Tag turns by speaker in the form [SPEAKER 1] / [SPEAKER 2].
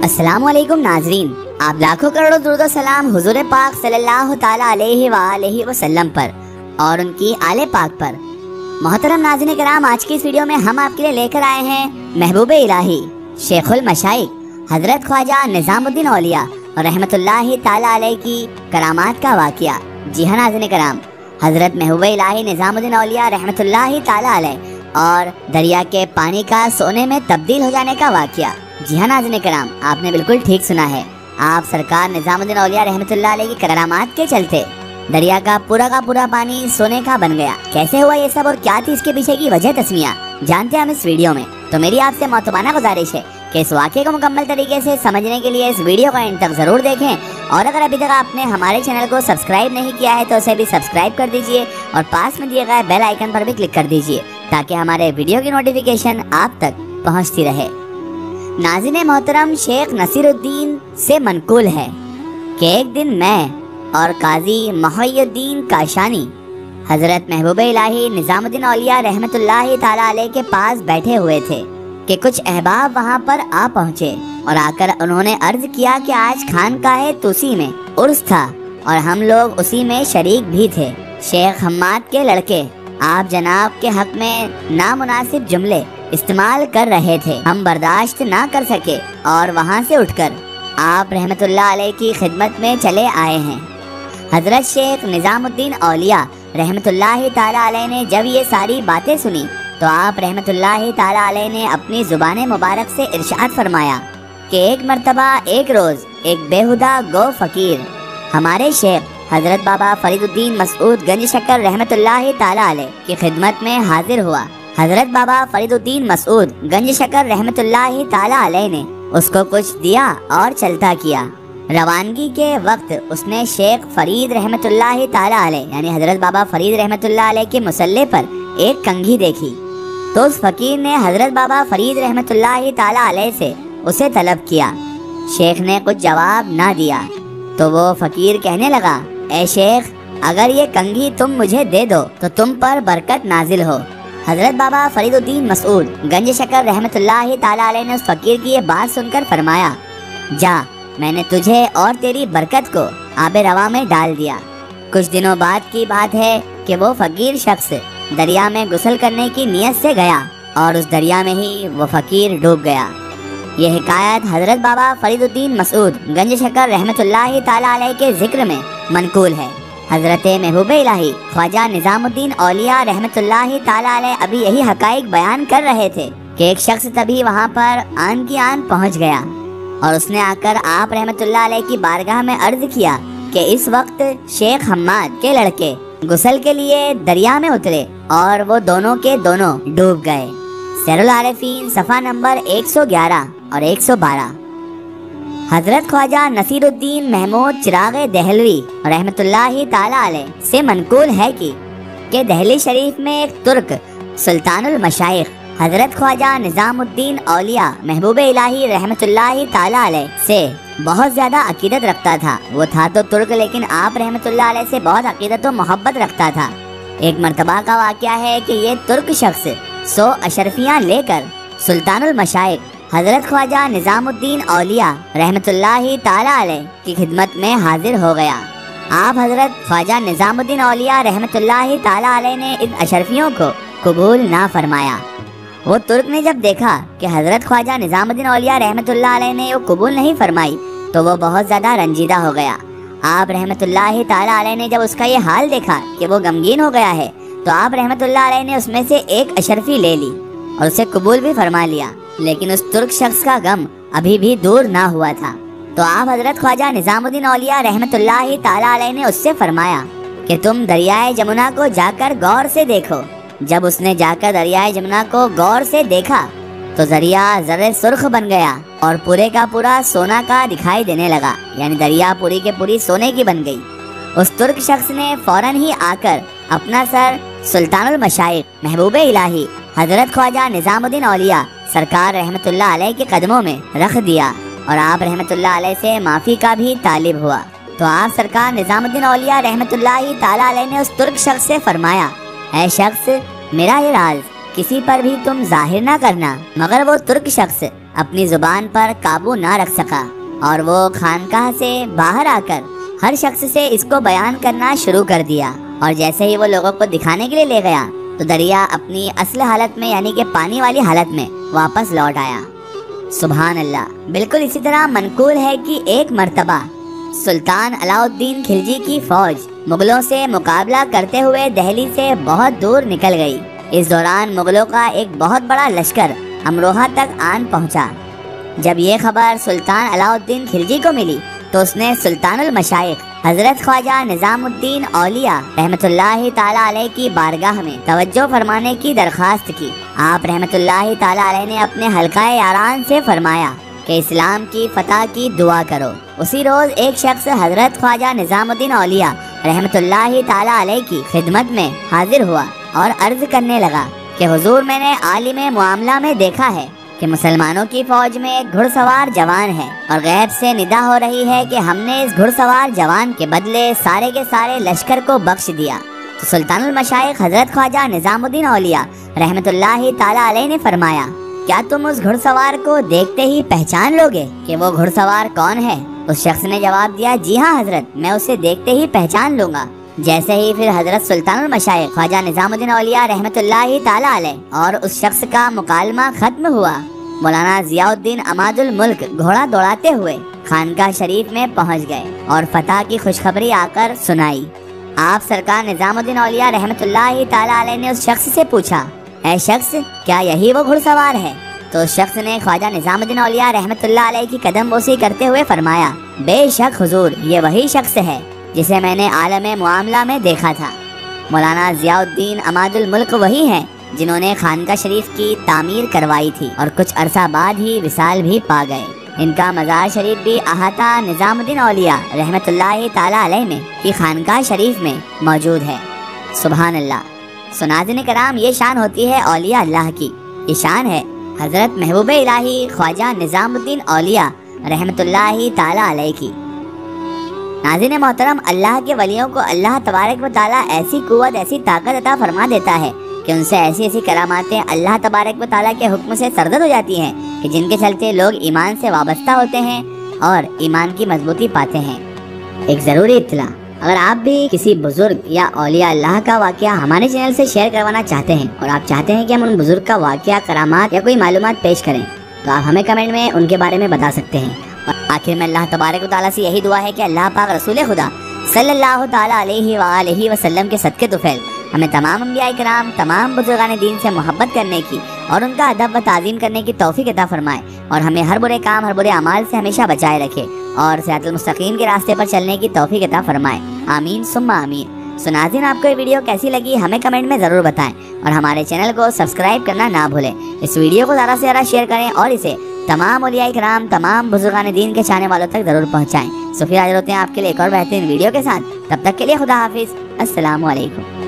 [SPEAKER 1] अस्सलामुअलैकुम नाजरीन, आप लाखों करोड़ों दुरूद व सलाम हुजूर पाक सल्लल्लाहु ताला अलैहि व सल्लम पर और उनकी आले पाक पर। मोहतरम नाज़रीन कराम, आज की इस वीडियो में हम आपके लिए लेकर आए हैं महबूबे इलाही शेखुल मशाइख हजरत ख्वाजा निज़ामुद्दीन औलिया रहमतुल्लाहि ताला अलैहि की करामात का वाक़या। जी हाँ नाज़रीन कराम, हजरत महबूबे इलाही निज़ामुद्दीन औलिया रहमतुल्लाहि ताला अलैहि और दरिया के पानी का सोने में तब्दील हो जाने का वाक़या। जी हाँ नाज़रीन कराम, आपने बिल्कुल ठीक सुना है। आप सरकार निज़ामुद्दीन औलिया रहमतुल्लाह अलैहि की करामात के चलते दरिया का पूरा पानी सोने का बन गया। कैसे हुआ ये सब और क्या थी इसके पीछे की वजह तस्मिया, जानते हैं हम इस वीडियो में। तो मेरी आपसे मोहतबाना गुजारिश है कि इस वाक़े को मुकम्मल तरीके से समझने के लिए इस वीडियो को एंड तक ज़रूर देखें। और अगर अभी तक आपने हमारे चैनल को सब्सक्राइब नहीं किया है तो उसे भी सब्सक्राइब कर दीजिए और पास में दिए गए बेल आइकन पर भी क्लिक कर दीजिए ताकि हमारे वीडियो की नोटिफिकेशन आप तक पहुँचती रहे। नाज़रीन मोहतरम, शेख नसीरुद्दीन से मनकूल है कि एक दिन मैं और काजी मोहिउद्दीन काशानी हजरत महबूबे इलाही निज़ामुद्दीन औलिया रहमतुल्लाहि ताला अलैहि के पास बैठे हुए थे कि कुछ अहबाब वहाँ पर आ पहुँचे और आकर उन्होंने अर्ज किया कि आज खानकाहे तूसी में उर्स था और हम लोग उसी में शरीक भी थे। शेख हम्माद के लड़के आप जनाब के हक में नामुनासिब जुमले इस्तेमाल कर रहे थे। हम बर्दाश्त ना कर सके और वहाँ से उठकर आप रहमतुल्लाह अलैहि की खिदमत में चले आए हैं। हजरत शेख निज़ामुद्दीन औलिया रहमतुल्लाहि ताला अलैहि ने जब ये सारी बातें सुनी तो आप रहमतुल्लाहि ताला अलैहि ने अपनी ज़ुबान मुबारक से इरशाद फरमाया कि एक मर्तबा एक रोज़ एक बेहुदा गो फकीर हमारे शेख हजरत बाबा फरीदुद्दीन मसऊद गंज शक्कर रहमतुल्लाहि ताला अलैहि की खिदमत में हाजिर हुआ। हजरत बाबा फरीदुद्दीन मसऊद गंज शक्कर रहमतुल्लाहि ताला अलैहि ने उसको कुछ दिया और चलता किया। रवानगी के वक्त उसने शेख फरीद रहमतुल्लाहि ताला अलैहि यानी हजरत बाबा फरीद रहमतुल्लाह अलैहि के मुसल्ले पर एक कंघी देखी तो उस फकीर ने हजरत बाबा फरीद रहमतुल्लाहि ताला अलैहि से उसे तलब किया। शेख ने कुछ जवाब ना दिया तो वो फकीर कहने लगा, ए शेख, अगर ये कंघी तुम मुझे दे दो तो तुम पर बरकत नाजिल हो। हजरत बाबा फरीदुद्दीन मसऊद गंज शक्कर रहमतुल्लाहि ताला अलैहि ने उस फकीर की ये बात सुनकर फरमाया, जा, मैंने तुझे और तेरी बरकत को आबे रवा में डाल दिया। कुछ दिनों बाद की बात है कि वो फकीर शख्स दरिया में गुस्ल करने की नीयत से गया और उस दरिया में ही वो फकीर डूब गया। ये हिकायत हजरत बाबा फरीदुद्दीन मसऊद गंज शक्कर रहमतुल्लाहि ताला अलैहि के जिक्र में मनकूल है। हजरत महबूबे इलाही ख्वाजा निज़ामुद्दीन औलिया रहमतुल्लाहि ताला अलैहि अभी यही हकाइक बयान कर रहे थे कि एक शख्स तभी वहाँ पर आन की आन पहुँच गया और उसने आकर आप रहमतुल्लाह अलैहि की बारगाह में अर्ज किया कि इस वक्त शेख हम्माद के लड़के गुस्ल के लिए दरिया में उतरे और वो दोनों के दोनों डूब गए। सैरुल आरिफीन सफ़ा नंबर 111 और 112। हजरत ख्वाजा नसीरुद्दीन महमूद चिराग दहलवी रहमतुल्लाहि ताला अलैहि से मनकूल है कि दहली शरीफ में एक तुर्क सुल्तानुल मशाइख हजरत ख्वाजा निज़ामुद्दीन औलिया महबूबे इलाही रहमतुल्लाहि ताला अलैहि से बहुत ज़्यादा अकीदत रखता था। वो था तो तुर्क लेकिन आप रहमतुल्लाह अलैहि से बहुत अकीदत व मोहब्बत रखता था। एक मर्तबा का वाक़या है कि ये तुर्क शख्स 100 अशरफियाँ लेकर सुल्तानुल मशाइख हजरत ख्वाजा निज़ामुद्दीन औलिया रहमतुल्लाहि ताला अलैहि की खिदमत में हाजिर हो गया। आप हजरत ख्वाजा निज़ामुद्दीन औलिया रहमतुल्लाहि ताला अलैहि ने इन अशरफियों को कबूल ना फरमाया। वो तुर्क ने जब देखा कि हजरत ख्वाजा निज़ामुद्दीन औलिया रहमतुल्लाह अलैहि ने वो कबूल नहीं फरमाई तो वो बहुत ज़्यादा रंजीदा हो गया। आप रहमतुल्लाहि ताला अलैहि ने जब उसका ये हाल देखा कि वो गमगीन हो गया है तो आप रहमतुल्लाह अलैहि ने उसमें से एक अशरफी ले ली और उसे कबूल भी फरमा लिया। लेकिन उस तुर्क शख्स का गम अभी भी दूर ना हुआ था तो आप हजरत ख्वाजा निज़ामुद्दीन औलिया रहमतुल्लाहि ताला अलैहि ने उससे फरमाया कि तुम दरियाए जमुना को जाकर गौर से देखो। जब उसने जाकर दरियाए जमुना को गौर से देखा तो दरिया ज़र्रे सुर्ख बन गया और पूरे का पूरा सोना का दिखाई देने लगा, यानी दरिया पूरी के पूरी सोने की बन गई। उस तुर्क शख्स ने फौरन ही आकर अपना सर सुल्तानुल मशाइख महबूबे इलाही हजरत ख्वाजा निज़ामुद्दीन औलिया सरकार रहमतुल्लाह अलैहि के कदमों में रख दिया और आप रहमतुल्लाह अलैहि से माफ़ी का भी तालिब हुआ। तो आप सरकार निज़ामुद्दीन औलिया रहमतुल्लाहि ताला अलैहि ने उस तुर्क शख्स से फरमाया, ऐ शख्स, मेरा ये राज किसी पर भी तुम जाहिर ना करना। मगर वो तुर्क शख्स اپنی زبان پر قابو نہ رکھ سکا اور وہ خانقاہ سے باہر آ کر ہر شخص سے اس کو بیان کرنا شروع کر دیا، اور جیسے ہی وہ لوگوں کو دکھانے کے لیے لے گیا تو دریا اپنی اصل حالت میں یعنی کہ پانی والی حالت میں واپس لوٹ آیا۔ سبحان اللہ۔ بالکل اسی طرح منقول ہے کہ ایک مرتبہ سلطان علاء الدین خلجی کی فوج مغلوں سے مقابلہ کرتے ہوئے دہلی سے بہت دور نکل گئی۔ اس دوران مغلوں کا ایک بہت بڑا لشکر امروہہ تک آن پہنچا۔ جب یہ خبر سلطان علاء الدین خلجی کو ملی تو اس نے سلطان المشائخ حضرت خواجہ نظام الدین اولیاء رحمت اللہ تعالی علیہ کی بارگاہ میں توجہ فرمانے کی درخواست کی۔ آپ رحمت اللہ تعالی علیہ نے اپنے حلقہ یاران سے فرمایا کہ اسلام کی فتح کی دعا کرو۔ اسی روز ایک شخص حضرت خواجہ نظام الدین اولیاء رحمت اللہ تعالی علیہ کی خدمت میں حاضر ہوا اور عرض کرنے لگا کہ حضور، میں نے عالم معاملہ میں دیکھا ہے کہ مسلمانوں کی فوج میں ایک گھڑ سوار جوان ہے، اور غیب سے ندا ہو رہی ہے کہ ہم نے اس گھڑ سوار جوان کے بدلے سارے کے سارے لشکر کو بخش دیا۔ تو سلطان المشائخ حضرت خواجہ نظام الدین اولیاء رحمت اللہ تعالی علیہ نے فرمایا، کیا تم اس گھڑ سوار کو دیکھتے ہی پہچان لوگے کہ وہ گھڑ سوار کون ہے؟ اس شخص نے جواب دیا، جی ہاں حضرت، میں اسے دیکھتے ہی پہچان لوں گا۔ جیسے ہی پھر حضرت سلطان المشائخ خواجہ نظام الدین اولیاء رحمت اللہ تعالی علیہ اور اس شخص کا مکالمہ ختم ہوا، مولانا ضیاء الدین عماد الملک گھوڑا دوڑاتے ہوئے خانقاہ شریف میں پہنچ گئے اور فتح کی خوشخبری آ کر سنائی۔ آپ سرکار نظام الدین اولیاء رحمت اللہ تعالی علیہ نے اس شخص سے پوچھا، اے شخص، کیا یہی وہ گھڑ سوار ہے؟ تو اس شخص نے خواجہ نظام الدین اولیاء رحمت اللہ علیہ کی قدم بوسی کرتے ہوئے فرمایا، بے شک حضور، یہ وہی شخص ہے جسے میں نے عالم معاملہ میں دیکھا تھا۔ مولانا ضیاء الدین عماد الملک وہی ہیں جنہوں نے خانقاہ شریف کی تعمیر کروائی تھی اور کچھ عرصہ بعد ہی وصال بھی پا گئے۔ ان کا مزار شریف بھی احاطہ نظام الدین اولیاء رحمت اللہ تعالی علیہ میں کی خانقاہ شریف میں موجود ہے۔ سبحان اللہ۔ ناظرین کرام، یہ شان ہوتی ہے اولیاء اللہ کی، یہ شان ہے حضرت محبوب الہی خواجہ نظام الدین اولیاء رحمت اللہ تعالی علیہ کی۔ ناظرین محترم، اللہ کے ولیوں کو اللہ تبارک و تعالی ایسی قوت، ایسی طاقت عطا فرما دیتا ہے کہ ان سے ایسی ایسی کراماتیں اللہ تبارک و تعالیٰ کے حکم سے سرزد ہو جاتی ہیں کہ جن کے چلتے لوگ ایمان سے وابستہ ہوتے ہیں اور ایمان کی مضبوطی پاتے ہیں۔ ایک ضروری اطلاع، اگر آپ بھی کسی بزرگ یا اولیاء اللہ کا واقعہ ہمارے چینل سے شیئر کروانا چاہتے ہیں اور آپ چاہتے ہیں کہ ہم ان بزرگ کا واقعہ، کرامات یا کوئی معلومات پیش کریں، تو آپ ہمیں کمنٹ میں ان کے بارے میں بتا سکتے ہیں۔ اور آخر میں اللہ تبارک و تعالیٰ سے یہی دعا ہے کہ اللہ پاک رسول خدا صلی اللہ تعالیٰ علیہ وآلہ وسلم کے صدقے طفیل ہمیں تمام انبیاء کرام، تمام بزرگان دین سے محبت کرنے کی اور ان کا ادب و تعظیم کرنے کی توفیق عطا فرمائے، اور ہمیں ہر برے کام، ہر برے اعمال سے ہمیشہ بچائے رکھے اور صراط المستقیم کے راستے پر چلنے کی توفیق عطا فرمائے۔ آمین ثم آمین۔ ناظرین، آپ کو یہ ویڈیو کیسی لگی ہمیں کمنٹ میں ضرور بتائیں، اور ہمارے چینل کو سبسکرائب کرنا نہ بھولیں۔ اس ویڈیو کو زیادہ سے زیادہ شیئر کریں اور اسے تمام اولیاء کرام، تمام بزرگان دین کے چاہنے والوں تک ضرور پہنچائیں۔ پھر حاضر ہوتے ہیں آپ کے لیے ایک اور بہترین ویڈیو کے ساتھ، تب تک کے لیے خدا حافظ، السلام علیکم۔